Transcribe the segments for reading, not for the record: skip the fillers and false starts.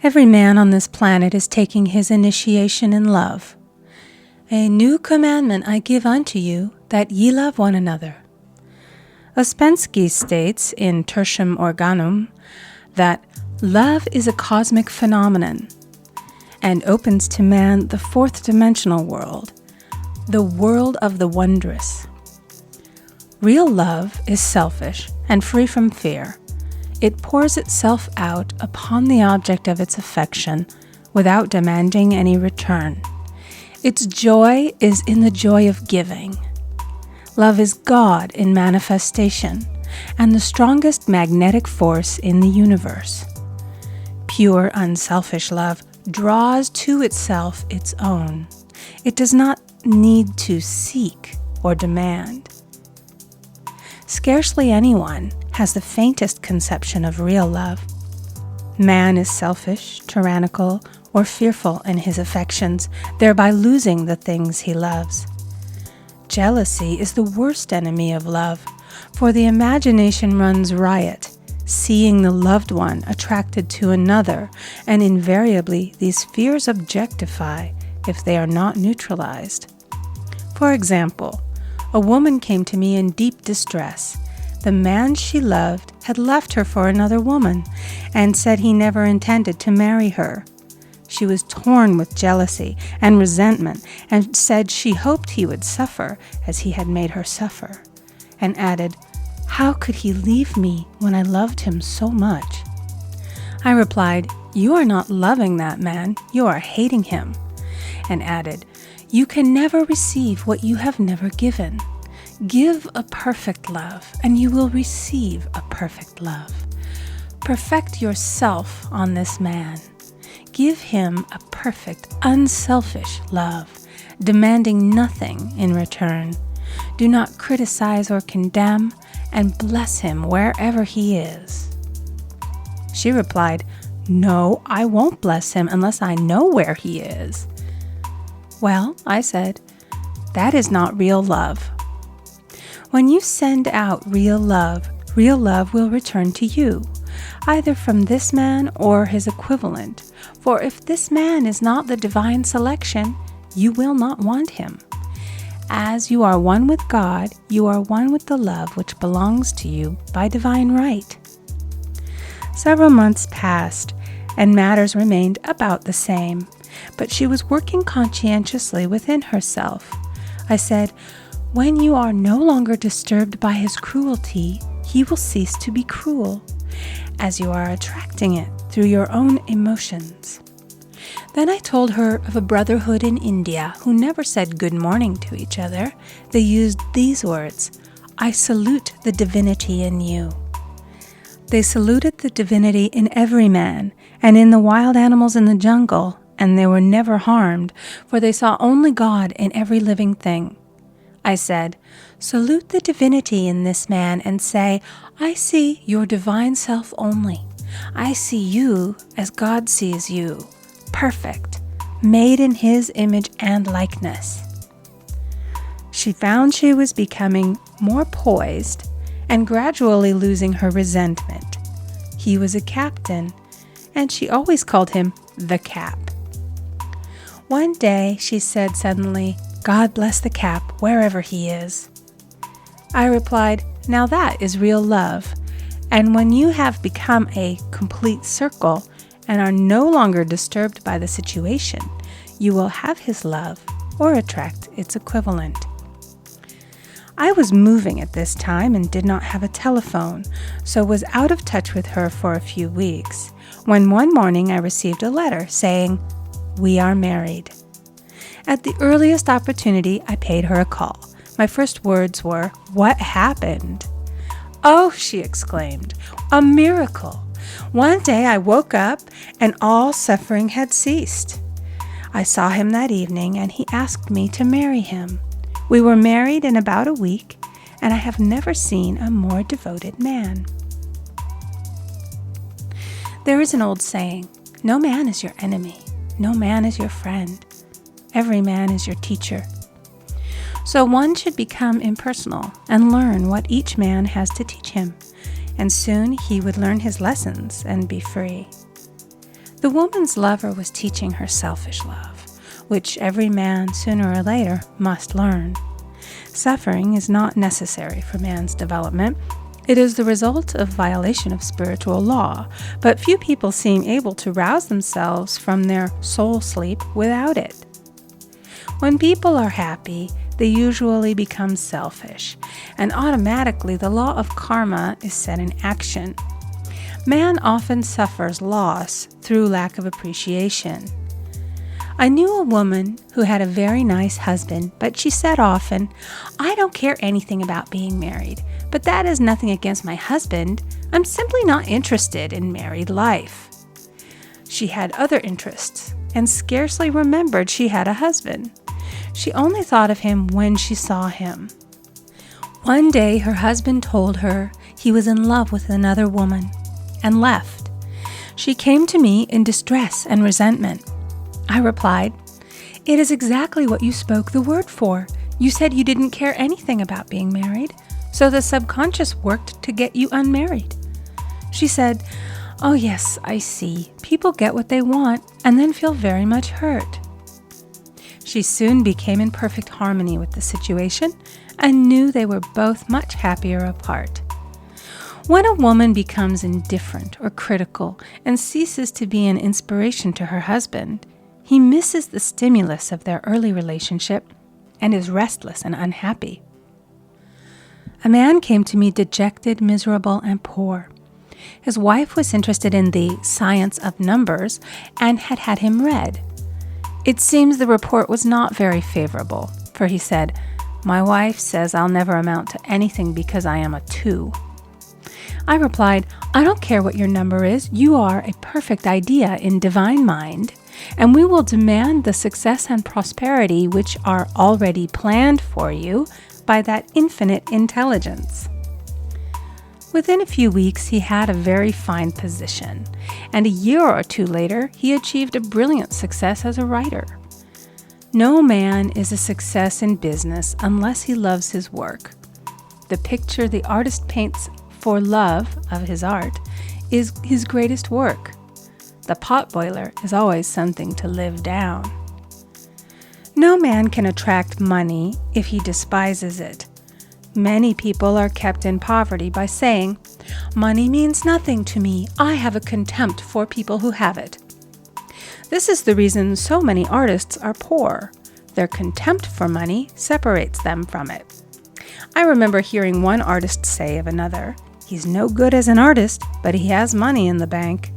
Every man on this planet is taking his initiation in love. A new commandment I give unto you, that ye love one another. Ouspensky states in Tertium Organum that love is a cosmic phenomenon and opens to man the fourth dimensional world, the world of the wondrous. Real love is selfish and free from fear. It pours itself out upon the object of its affection without demanding any return. Its joy is in the joy of giving. Love is God in manifestation and the strongest magnetic force in the universe. Pure, unselfish love draws to itself its own. It does not need to seek or demand. Scarcely anyone has the faintest conception of real love. Man is selfish, tyrannical, or fearful in his affections, thereby losing the things he loves. Jealousy is the worst enemy of love, for the imagination runs riot, seeing the loved one attracted to another, and invariably these fears objectify if they are not neutralized. For example, a woman came to me in deep distress. The man she loved had left her for another woman and said he never intended to marry her. She was torn with jealousy and resentment and said she hoped he would suffer as he had made her suffer, and added, "How could he leave me when I loved him so much?" I replied, "You are not loving that man, you are hating him," and added, "You can never receive what you have never given. Give a perfect love, and you will receive a perfect love. Perfect yourself on this man. Give him a perfect, unselfish love, demanding nothing in return. Do not criticize or condemn, and bless him wherever he is." She replied, "No, I won't bless him unless I know where he is." "Well," I said, "that is not real love. When you send out real love will return to you, either from this man or his equivalent. For if this man is not the divine selection, you will not want him. As you are one with God, you are one with the love which belongs to you by divine right." Several months passed, and matters remained about the same, but she was working conscientiously within herself. I said, "When you are no longer disturbed by his cruelty, he will cease to be cruel, as you are attracting it through your own emotions." Then I told her of a brotherhood in India who never said good morning to each other. They used these words, "I salute the divinity in you." They saluted the divinity in every man and in the wild animals in the jungle, and they were never harmed, for they saw only God in every living thing. I said, "Salute the divinity in this man and say, I see your divine self only. I see you as God sees you, perfect, made in his image and likeness." She found she was becoming more poised and gradually losing her resentment. He was a captain, and she always called him the Cap. One day she said suddenly, "God bless the Cap wherever he is." I replied, "Now that is real love, and when you have become a complete circle and are no longer disturbed by the situation, you will have his love or attract its equivalent." I was moving at this time and did not have a telephone, so was out of touch with her for a few weeks, when one morning I received a letter saying, "We are married." At the earliest opportunity, I paid her a call. My first words were, "What happened?" "Oh," she exclaimed, "a miracle. One day I woke up and all suffering had ceased. I saw him that evening and he asked me to marry him. We were married in about a week, and I have never seen a more devoted man." There is an old saying, "No man is your enemy. No man is your friend. Every man is your teacher." So one should become impersonal and learn what each man has to teach him, and soon he would learn his lessons and be free. The woman's lover was teaching her selfish love, which every man sooner or later must learn. Suffering is not necessary for man's development. It is the result of violation of spiritual law, but few people seem able to rouse themselves from their soul sleep without it. When people are happy, they usually become selfish, and automatically the law of karma is set in action. Man often suffers loss through lack of appreciation. I knew a woman who had a very nice husband, but she said often, "I don't care anything about being married, but that is nothing against my husband. I'm simply not interested in married life." She had other interests and scarcely remembered she had a husband. She only thought of him when she saw him. One day her husband told her he was in love with another woman and left. She came to me in distress and resentment. I replied, "It is exactly what you spoke the word for. You said you didn't care anything about being married, so the subconscious worked to get you unmarried." She said, "Oh yes, I see. People get what they want and then feel very much hurt." She soon became in perfect harmony with the situation and knew they were both much happier apart. When a woman becomes indifferent or critical and ceases to be an inspiration to her husband, he misses the stimulus of their early relationship and is restless and unhappy. A man came to me dejected, miserable, and poor. His wife was interested in the science of numbers and had had him read. It seems the report was not very favorable, for he said, "My wife says I'll never amount to anything because I am a 2. I replied, "I don't care what your number is. You are a perfect idea in divine mind, and we will demand the success and prosperity which are already planned for you by that infinite intelligence." Within a few weeks, he had a very fine position, and a year or two later, he achieved a brilliant success as a writer. No man is a success in business unless he loves his work. The picture the artist paints for love of his art is his greatest work. The potboiler is always something to live down. No man can attract money if he despises it. Many people are kept in poverty by saying, "Money means nothing to me. I have a contempt for people who have it." This is the reason so many artists are poor. Their contempt for money separates them from it. I remember hearing one artist say of another, "He's no good as an artist, but he has money in the bank."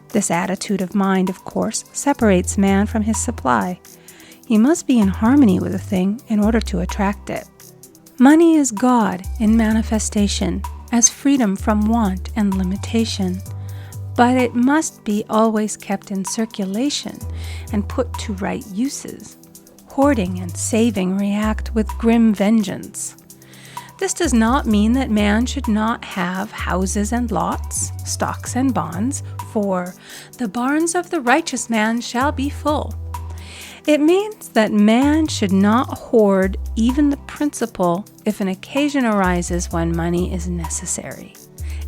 This attitude of mind, of course, separates man from his supply. He must be in harmony with a thing in order to attract it. Money is God in manifestation, as freedom from want and limitation. But it must be always kept in circulation and put to right uses. Hoarding and saving react with grim vengeance. This does not mean that man should not have houses and lots, stocks and bonds, for "the barns of the righteous man shall be full." It means that man should not hoard even the principal if an occasion arises when money is necessary.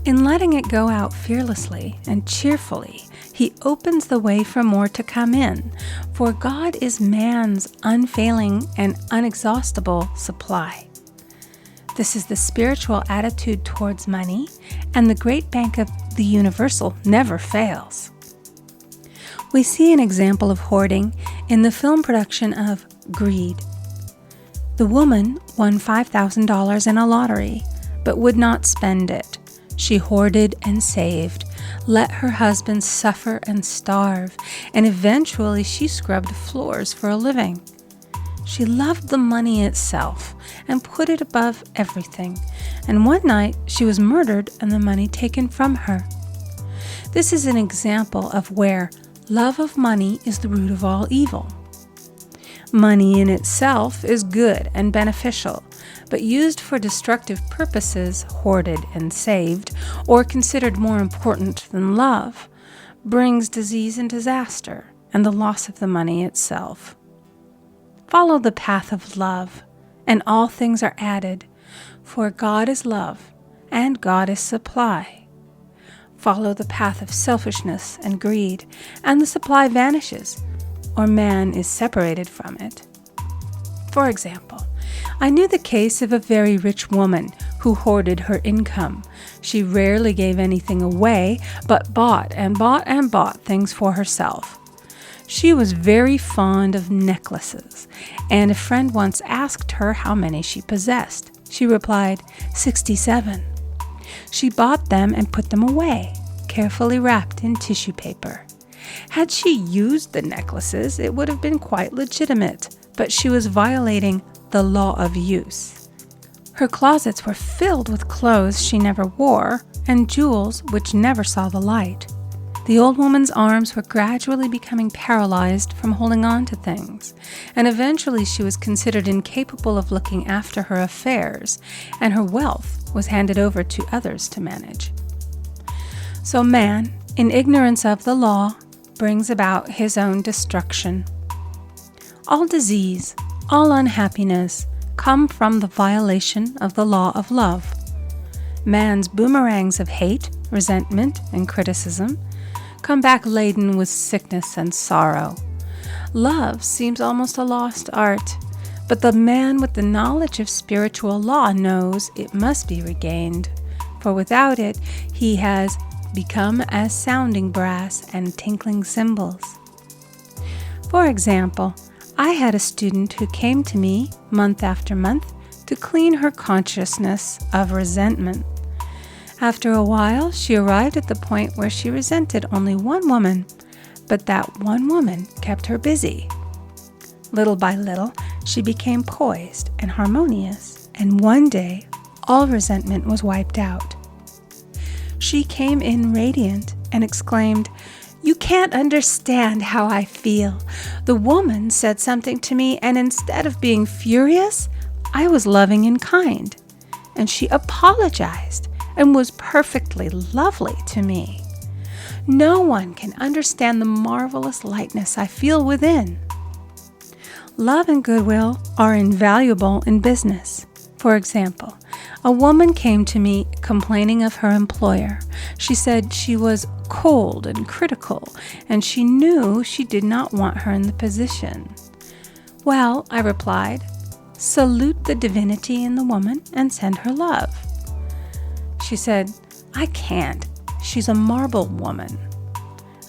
In letting it go out fearlessly and cheerfully, he opens the way for more to come in, for God is man's unfailing and inexhaustible supply. This is the spiritual attitude towards money, and the great bank of the universal never fails. We see an example of hoarding in the film production of Greed. The woman won $5,000 in a lottery, but would not spend it. She hoarded and saved, let her husband suffer and starve, and eventually she scrubbed floors for a living. She loved the money itself and put it above everything, and one night she was murdered and the money taken from her. This is an example of where love of money is the root of all evil. Money in itself is good and beneficial, but used for destructive purposes, hoarded and saved, or considered more important than love, brings disease and disaster and the loss of the money itself. Follow the path of love, and all things are added, for God is love, and God is supply. follow the path of selfishness and greed, and the supply vanishes, or man is separated from it. For example, I knew the case of a very rich woman who hoarded her income. She rarely gave anything away, but bought and bought and bought things for herself. She was very fond of necklaces, and a friend once asked her how many she possessed. She replied, 67. She bought them and put them away, carefully wrapped in tissue paper. Had she used the necklaces, it would have been quite legitimate, but she was violating the law of use. Her closets were filled with clothes she never wore and jewels which never saw the light. The old woman's arms were gradually becoming paralyzed from holding on to things, and eventually she was considered incapable of looking after her affairs, and her wealth was handed over to others to manage. So man, in ignorance of the law, brings about his own destruction. All disease, all unhappiness come from the violation of the law of love. Man's boomerangs of hate, resentment, and criticism come back laden with sickness and sorrow. Love seems almost a lost art, but the man with the knowledge of spiritual law knows it must be regained, for without it he has become as sounding brass and tinkling cymbals. For example, I had a student who came to me month after month to clean her consciousness of resentment. After a while, she arrived at the point where she resented only one woman, but that one woman kept her busy. Little by little, she became poised and harmonious, and one day, all resentment was wiped out. She came in radiant and exclaimed, "You can't understand how I feel. The woman said something to me, and instead of being furious, I was loving and kind. And she apologized and was perfectly lovely to me. No one can understand the marvelous lightness I feel within." Love and goodwill are invaluable in business. For example, a woman came to me complaining of her employer. She said she was cold and critical, and she knew she did not want her in the position. "Well," I replied, "salute the divinity in the woman and send her love." She said, "I can't. She's a marble woman."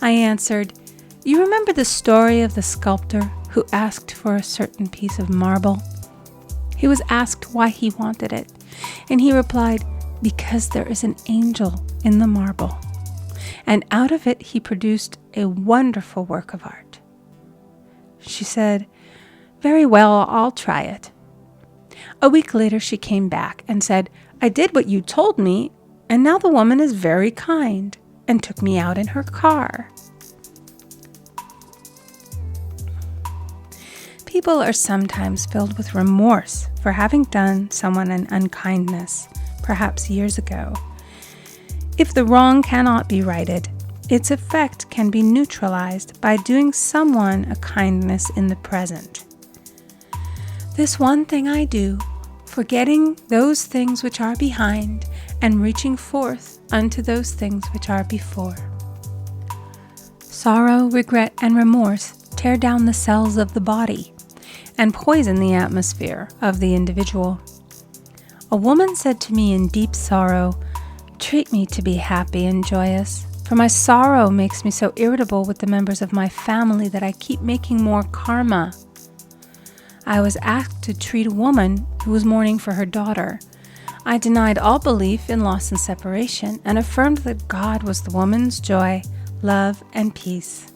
I answered, "You remember the story of the sculptor who asked for a certain piece of marble? He was asked why he wanted it, and he replied, 'Because there is an angel in the marble.' And out of it he produced a wonderful work of art." She said, "Very well, I'll try it." A week later she came back and said, "I did what you told me, and now the woman is very kind," and took me out in her car. People are sometimes filled with remorse for having done someone an unkindness, perhaps years ago. If the wrong cannot be righted, its effect can be neutralized by doing someone a kindness in the present. This one thing I do, forgetting those things which are behind, and reaching forth unto those things which are before. Sorrow, regret, and remorse tear down the cells of the body and poison the atmosphere of the individual. A woman said to me in deep sorrow, "Treat me to be happy and joyous, for my sorrow makes me so irritable with the members of my family that I keep making more karma." I was asked to treat a woman who was mourning for her daughter. I denied all belief in loss and separation and affirmed that God was the woman's joy, love, and peace.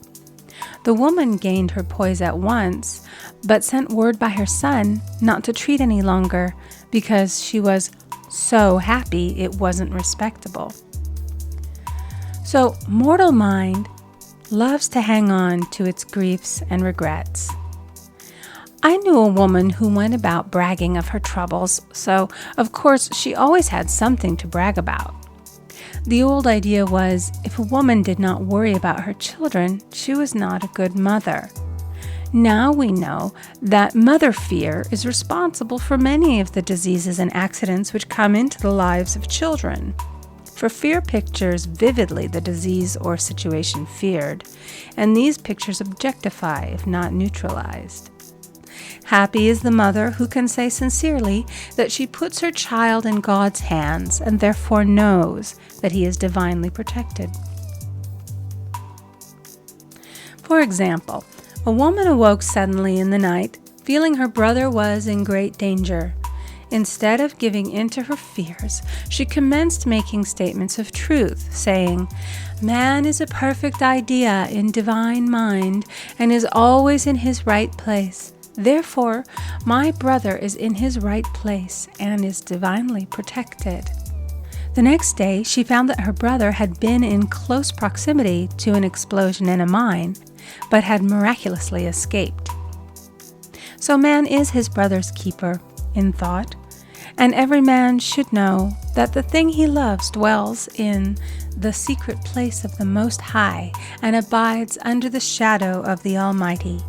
The woman gained her poise at once, but sent word by her son not to treat any longer because she was so happy it wasn't respectable. So, mortal mind loves to hang on to its griefs and regrets. I knew a woman who went about bragging of her troubles, so of course she always had something to brag about. The old idea was if a woman did not worry about her children, she was not a good mother. Now we know that mother fear is responsible for many of the diseases and accidents which come into the lives of children. for fear pictures vividly the disease or situation feared, and these pictures objectify if not neutralized. Happy is the mother who can say sincerely that she puts her child in God's hands and therefore knows that he is divinely protected. For example, a woman awoke suddenly in the night, feeling her brother was in great danger. Instead of giving in to her fears, she commenced making statements of truth, saying, "Man is a perfect idea in divine mind and is always in his right place. Therefore, my brother is in his right place and is divinely protected." The next day, she found that her brother had been in close proximity to an explosion in a mine, but had miraculously escaped. So man is his brother's keeper in thought, and every man should know that the thing he loves dwells in the secret place of the Most High and abides under the shadow of the Almighty.